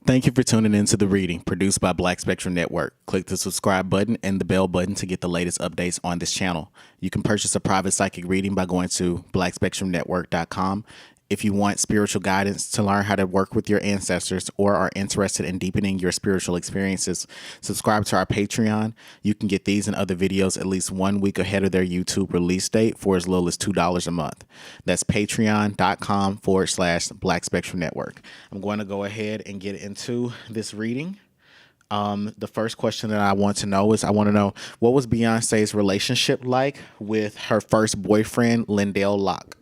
Thank you for tuning in to The Reading, produced by Black Spectrum Network. Click the subscribe button and the bell button to get the latest updates on this channel. You can purchase a private psychic reading by going to blackspectrumnetwork.com. If you want spiritual guidance to learn how to work with your ancestors or are interested in deepening your spiritual experiences, subscribe to our Patreon. You can get these and other videos at least 1 week ahead of their YouTube release date for as little as $2 a month. That's patreon.com/Black Spectrum Network. I'm going to go ahead and get into this reading. The first question that I want to know is what was Beyonce's relationship like with her first boyfriend, Lindale Locke?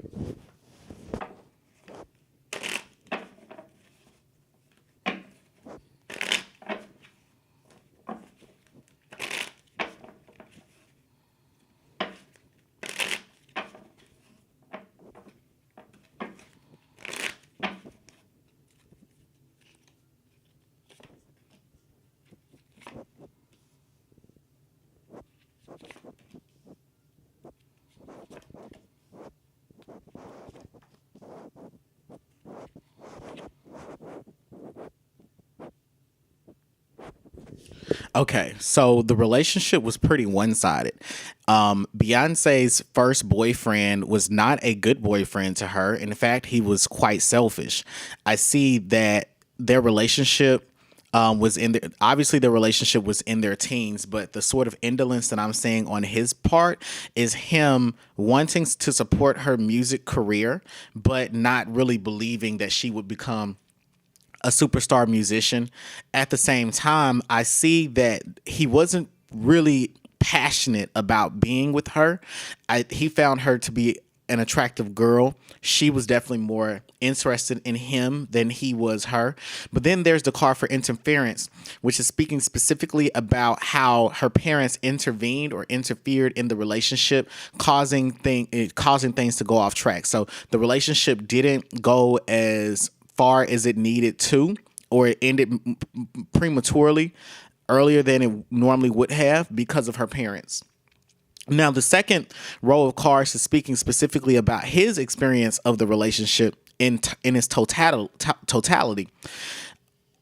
Okay, so the relationship was pretty one-sided. Beyonce's first boyfriend was not a good boyfriend to her. In fact, he was quite selfish. I see that their relationship obviously their relationship was in their teens, but the sort of indolence that I'm seeing on his part is him wanting to support her music career, but not really believing that she would become a superstar musician. At the same time, I see that he wasn't really passionate about being with her. He found her to be an attractive girl. She was definitely more interested in him than he was her. But then there's the card for interference, which is speaking specifically about how her parents intervened or interfered in the relationship, causing things to go off track. So the relationship didn't go as far as it needed to, or it ended prematurely earlier than it normally would have because of her parents. Now, the second row of cards is speaking specifically about his experience of the relationship in its totality.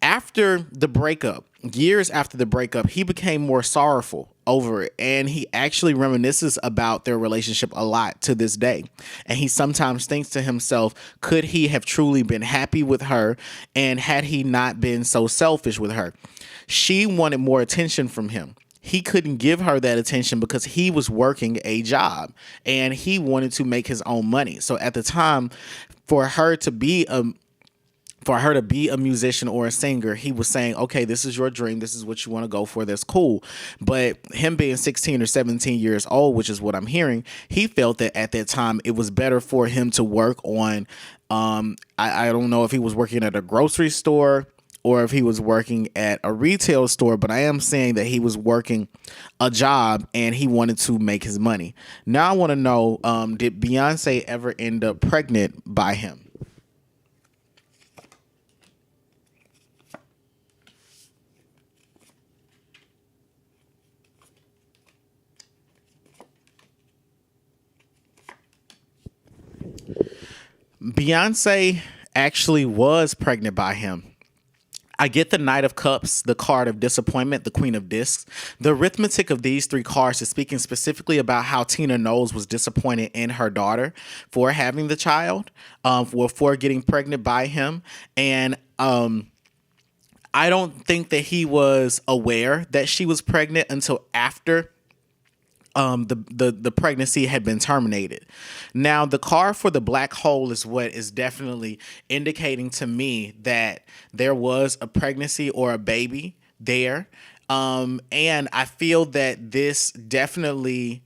After the breakup, years after the breakup, he became more sorrowful over it, and he actually reminisces about their relationship a lot to this day. And he sometimes thinks to himself, could he have truly been happy with her, and had he not been so selfish with her? She wanted more attention from him. He couldn't give her that attention because he was working a job and he wanted to make his own money. So at the time, for her to be a musician or a singer, he was saying, okay, this is your dream. This is what you want to go for. That's cool. But him being 16 or 17 years old, which is what I'm hearing, he felt that at that time it was better for him to work on, I don't know if he was working at a grocery store or if he was working at a retail store, but I am saying that he was working a job and he wanted to make his money. Now I want to know, did Beyonce ever end up pregnant by him? Beyonce actually was pregnant by him. I get the Knight of Cups, the card of disappointment, the Queen of Discs. The arithmetic of these three cards is speaking specifically about how Tina Knowles was disappointed in her daughter for having the child, for getting pregnant by him. And I don't think that he was aware that she was pregnant until after the pregnancy had been terminated. Now, the card for the black hole is what is definitely indicating to me that there was a pregnancy or a baby there. And I feel that this definitely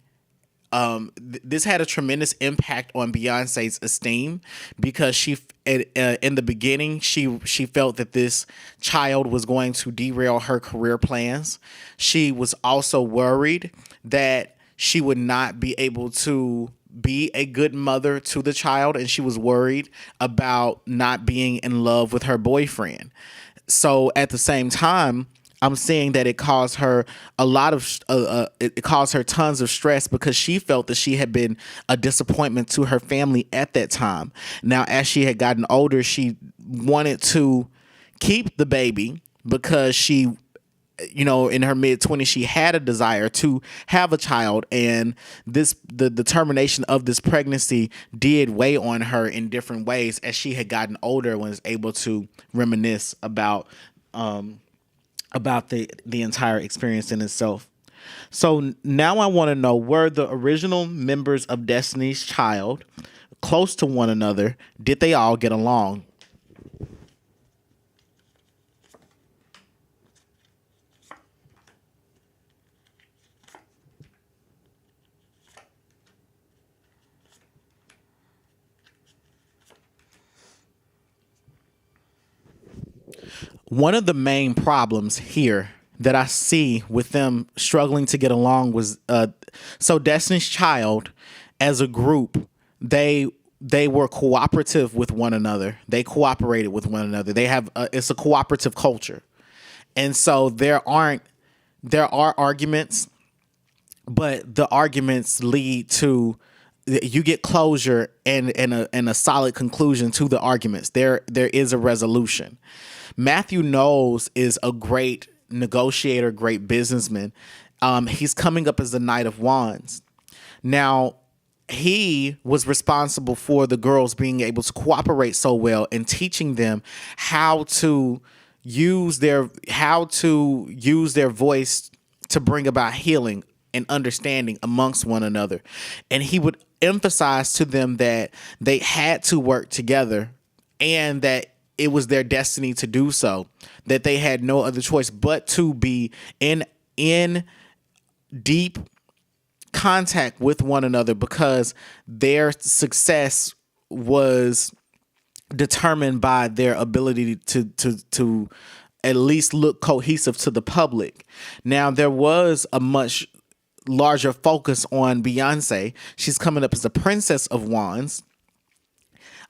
this had a tremendous impact on Beyonce's esteem because she, in the beginning, she felt that this child was going to derail her career plans. She was also worried that she would not be able to be a good mother to the child, and she was worried about not being in love with her boyfriend. So at the same time, I'm seeing that it caused her it caused her tons of stress because she felt that she had been a disappointment to her family at that time. Now, as she had gotten older, she wanted to keep the baby because she, in her mid-20s, she had a desire to have a child, and the determination of this pregnancy did weigh on her in different ways as she had gotten older and was able to reminisce about the entire experience in itself. So now I want to know, were the original members of Destiny's Child close to one another? Did they all get along? One of the main problems here that I see with them struggling to get along was so Destiny's Child as a group, they were cooperative with one another. They cooperated with one another. They have it's a cooperative culture. And so there are arguments, but the arguments lead to, you get closure and a solid conclusion to the arguments. There is a resolution. Matthew Knowles is a great negotiator, great businessman. He's coming up as the Knight of Wands. Now, he was responsible for the girls being able to cooperate so well and teaching them how to use their voice to bring about healing and understanding amongst one another. And he would emphasize to them that they had to work together and that it was their destiny to do so, that they had no other choice but to be in deep contact with one another, because their success was determined by their ability to at least look cohesive to the public. Now, there was a much larger focus on Beyonce. She's coming up as a Princess of Wands.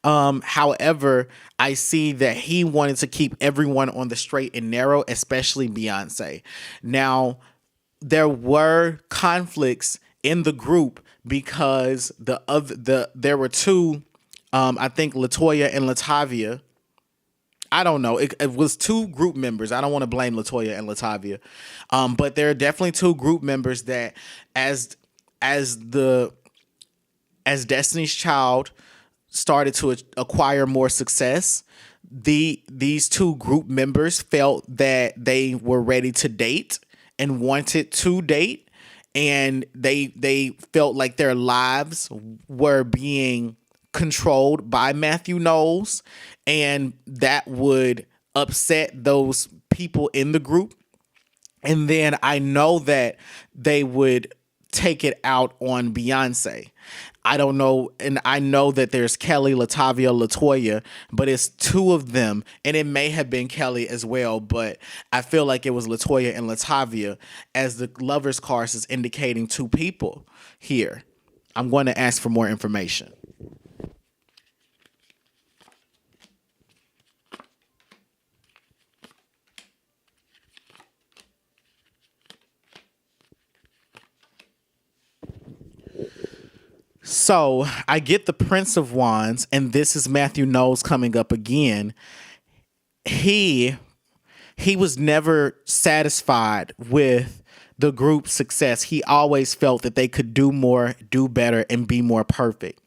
However, I see that he wanted to keep everyone on the straight and narrow, especially Beyonce. Now, there were conflicts in the group because there were two, I think LaToya and Latavia. I don't know. It was two group members. I don't want to blame LaToya and Latavia. But there are definitely two group members that as Destiny's Child started to acquire more success, these two group members felt that they were ready to date and wanted to date, and they felt like their lives were being controlled by Matthew Knowles, and that would upset those people in the group. And then I know that they would take it out on Beyonce. I don't know, and I know that there's Kelley, Latavia, LaToya, but it's two of them, and it may have been Kelley as well, but I feel like it was LaToya and Latavia, as the lovers cards is indicating two people here. I'm going to ask for more information. So I get the Prince of Wands, and this is Matthew Knowles coming up again. He was never satisfied with the group's success. He always felt that they could do more, do better, and be more perfect.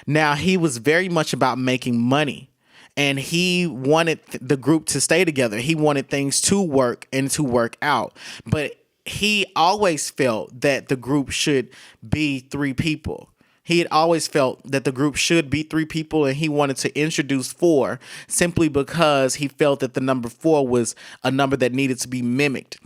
Now, he was very much about making money, and he wanted the group to stay together. He wanted things to work and to work out, but he always felt that the group should be three people. He had always felt that the group should be three people, and he wanted to introduce four simply because he felt that the number four was a number that needed to be mimicked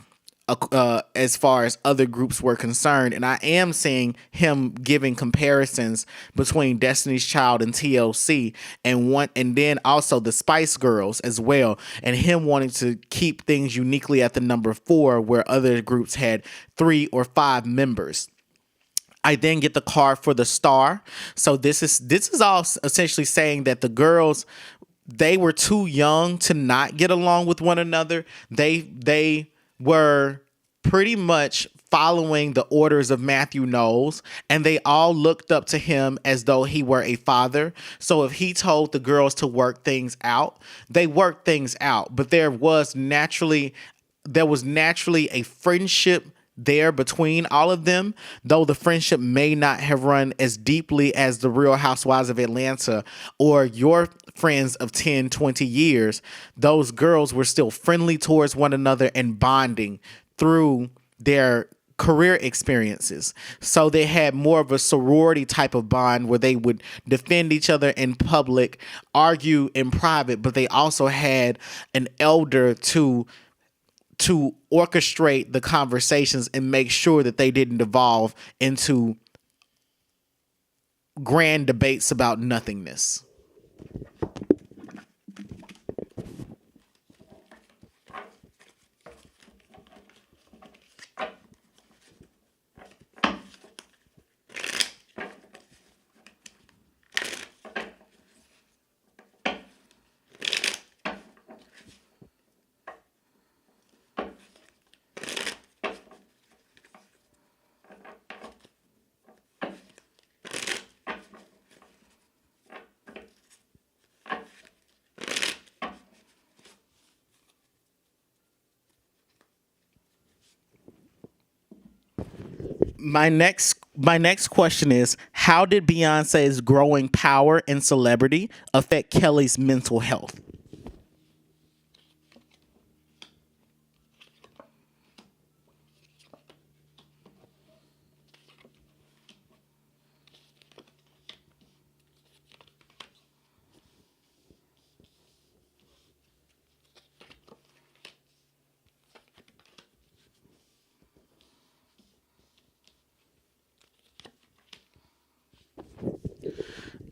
as far as other groups were concerned. And I am seeing him giving comparisons between Destiny's Child and TLC, and then also the Spice Girls as well, and him wanting to keep things uniquely at the number four where other groups had 3 or 5 members. I then get the card for the Star. So this is all essentially saying that the girls, they were too young to not get along with one another. They were pretty much following the orders of Matthew Knowles, and they all looked up to him as though he were a father. So if he told the girls to work things out, they worked things out. But there was naturally a friendship there between all of them, though the friendship may not have run as deeply as the Real Housewives of Atlanta or your friends of 10, 20 years. Those girls were still friendly towards one another and bonding through their career experiences. So they had more of a sorority type of bond where they would defend each other in public, argue in private, but they also had an elder to orchestrate the conversations and make sure that they didn't devolve into grand debates about nothingness. My next question is, how did Beyonce's growing power and celebrity affect Kelley's mental health?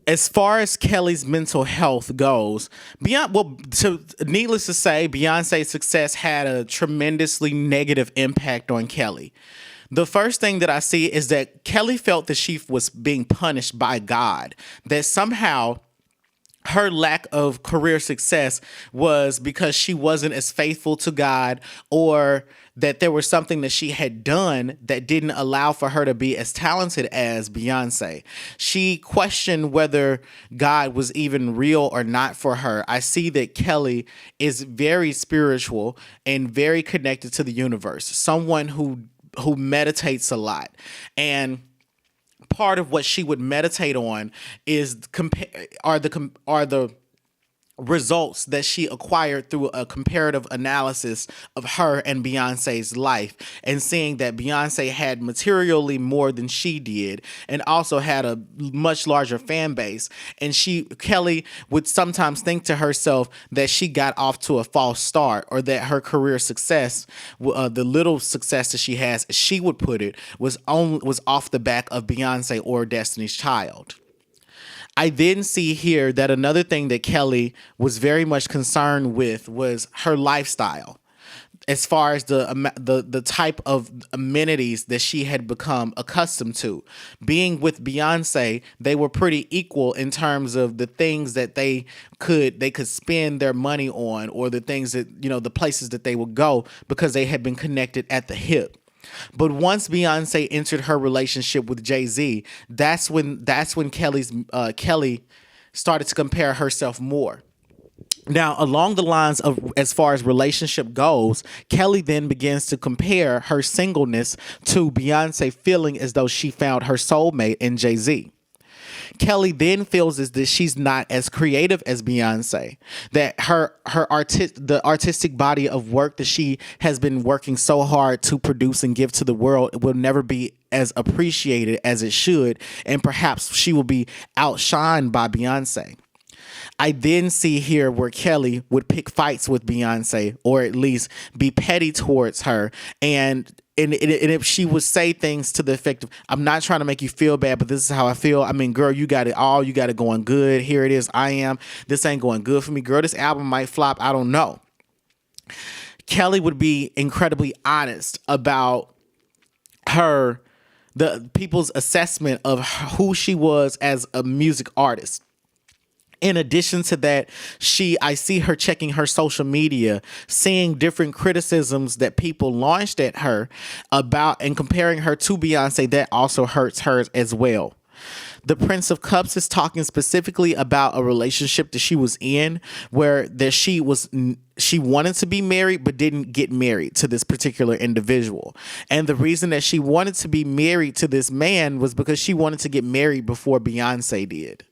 As far as Kelley's mental health goes, needless to say, Beyonce's success had a tremendously negative impact on Kelley. The first thing that I see is that Kelley felt that she was being punished by God, that somehow her lack of career success was because she wasn't as faithful to God, or that there was something that she had done that didn't allow for her to be as talented as Beyonce. She questioned whether God was even real or not for her. I see that Kelley is very spiritual and very connected to the universe, someone who meditates a lot. And part of what she would meditate on is are the results that she acquired through a comparative analysis of her and Beyonce's life, and seeing that Beyonce had materially more than she did and also had a much larger fan base. And Kelley would sometimes think to herself that she got off to a false start, or that her career success, the little success that she has, as she would put it, was off the back of Beyonce or Destiny's Child. I then see here that another thing that Kelley was very much concerned with was her lifestyle, as far as the type of amenities that she had become accustomed to. Being with Beyonce, they were pretty equal in terms of the things that they could spend their money on, or the things that, the places that they would go, because they had been connected at the hip. But once Beyonce entered her relationship with Jay-Z, that's when Kelley started to compare herself more. Now, along the lines of, as far as relationship goes, Kelley then begins to compare her singleness to Beyonce feeling as though she found her soulmate in Jay-Z. Kelley then feels as that she's not as creative as Beyonce, that the artistic body of work that she has been working so hard to produce and give to the world will never be as appreciated as it should, and perhaps she will be outshined by Beyonce. I then see here where Kelley would pick fights with Beyonce, or at least be petty towards her. And if she would say things to the effect of, I'm not trying to make you feel bad, but this is how I feel. I mean, girl, you got it all. You got it going good. Here it is. I am. This ain't going good for me. Girl, this album might flop. I don't know. Kelley would be incredibly honest about the people's assessment of who she was as a music artist. In addition to that, I see her checking her social media, seeing different criticisms that people launched at her about and comparing her to Beyonce. That also hurts her as well. The Prince of Cups is talking specifically about a relationship that she was in where she wanted to be married but didn't get married to this particular individual. And the reason that she wanted to be married to this man was because she wanted to get married before Beyonce did.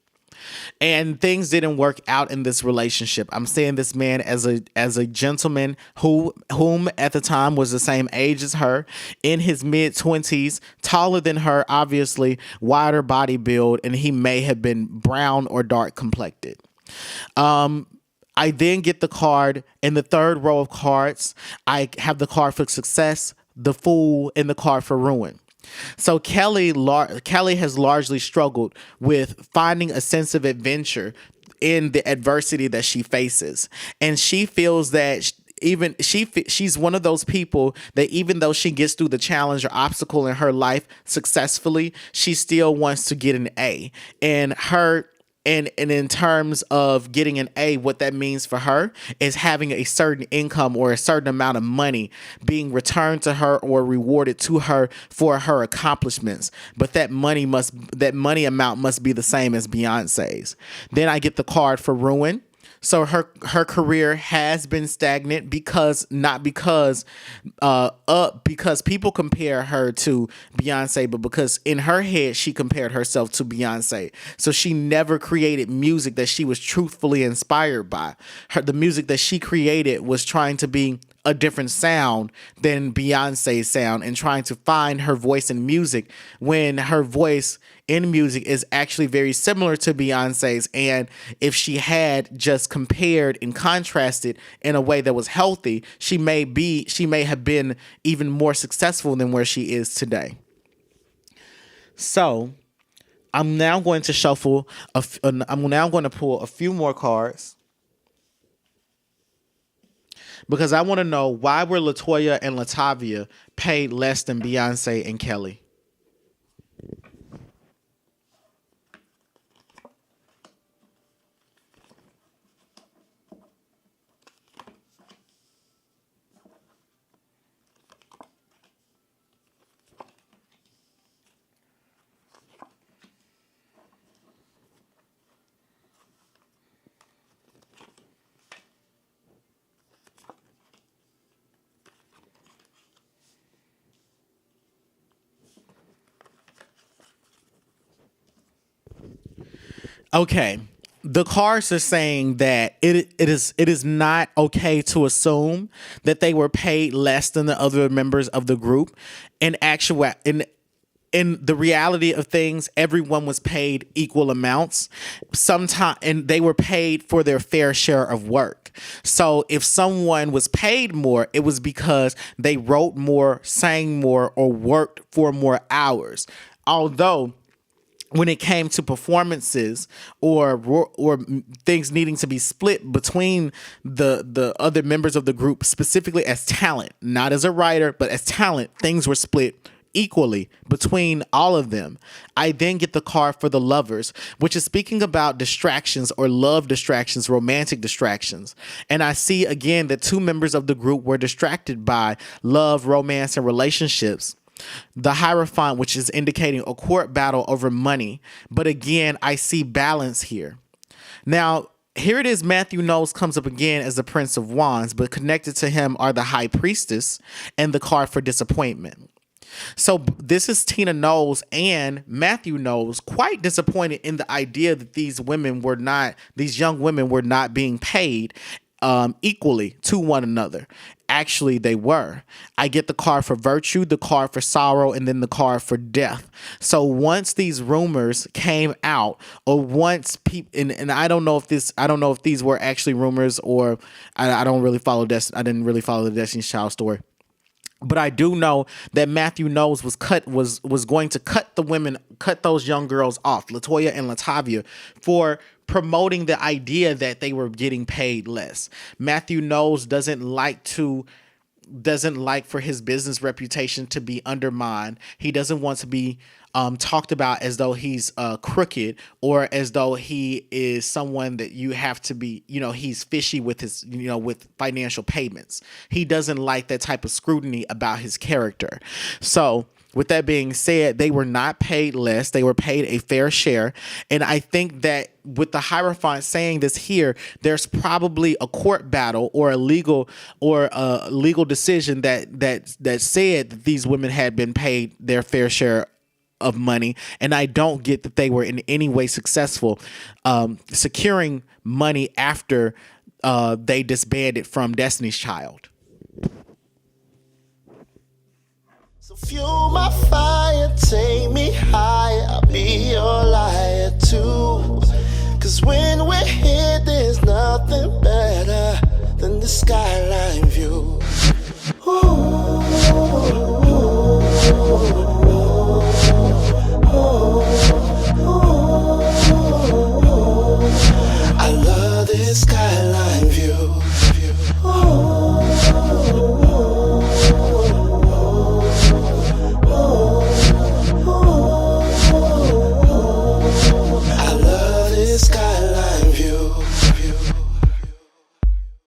And things didn't work out in this relationship. I'm saying this man as a gentleman whom at the time was the same age as her, in his mid-20s, taller than her, obviously, wider body build, and he may have been brown or dark complected. I then get the card in the third row of cards. I have the card for success, the Fool, and the card for ruin. So Kelley has largely struggled with finding a sense of adventure in the adversity that she faces. And she feels that she's one of those people that even though she gets through the challenge or obstacle in her life successfully, she still wants to get an A. And in terms of getting an A, what that means for her is having a certain income or a certain amount of money being returned to her or rewarded to her for her accomplishments. But that money amount must be the same as Beyonce's. Then I get the card for ruin. So her career has been stagnant because people compare her to Beyonce, but because in her head she compared herself to Beyonce. So she never created music that she was truthfully inspired by. The music that she created was trying to be a different sound than Beyonce's sound and trying to find her voice in music when her voice in music is actually very similar to Beyonce's. And if she had just compared and contrasted in a way that was healthy, she may have been even more successful than where she is today. So I'm now going to shuffle. I'm now going to pull a few more cards, because I want to know, why were Latoya and Latavia paid less than Beyonce and Kelley? Okay. The cards are saying that it is not okay to assume that they were paid less than the other members of the group. In the reality of things, everyone was paid equal amounts. And they were paid for their fair share of work. So if someone was paid more, it was because they wrote more, sang more, or worked for more hours. Although when it came to performances or things needing to be split between the other members of the group, specifically as talent, not as a writer, but as talent, things were split equally between all of them. I then get the card for the Lovers, which is speaking about distractions or love distractions, romantic distractions. And I see again that two members of the group were distracted by love, romance, and relationships. The Hierophant, which is indicating a court battle over money. But again, I see balance here. Now, here it is. Matthew Knowles comes up again as the Prince of Wands, but connected to him are the High Priestess and the card for disappointment. So this is Tina Knowles and Matthew Knowles quite disappointed in the idea that these young women were not being paid equally to one another. Actually, they were. I get the card for virtue, the card for sorrow, and then the card for death. So once these rumors came out, or once people, and I don't know if these were actually rumors, or I don't really follow I didn't really follow the Destiny's Child story. But I do know that Matthew Knowles was going to cut those young girls off, Latoya and Latavia, for promoting the idea that they were getting paid less. Matthew Knowles doesn't like for his business reputation to be undermined. He doesn't want to be talked about as though he's crooked, or as though he is someone that you have to be, he's fishy with his, with financial payments. He doesn't like that type of scrutiny about his character. So with that being said, they were not paid less. They were paid a fair share. And I think that with the Hierophant saying this here, there's probably a court battle or a legal decision that said that these women had been paid their fair share of money. And I don't get that they were in any way successful securing money after they disbanded from Destiny's Child. Fuel my fire, take me higher, I'll be your liar too. Cause when we're here, there's nothing better than the skyline view. Ooh, I love this skyline view. Sky.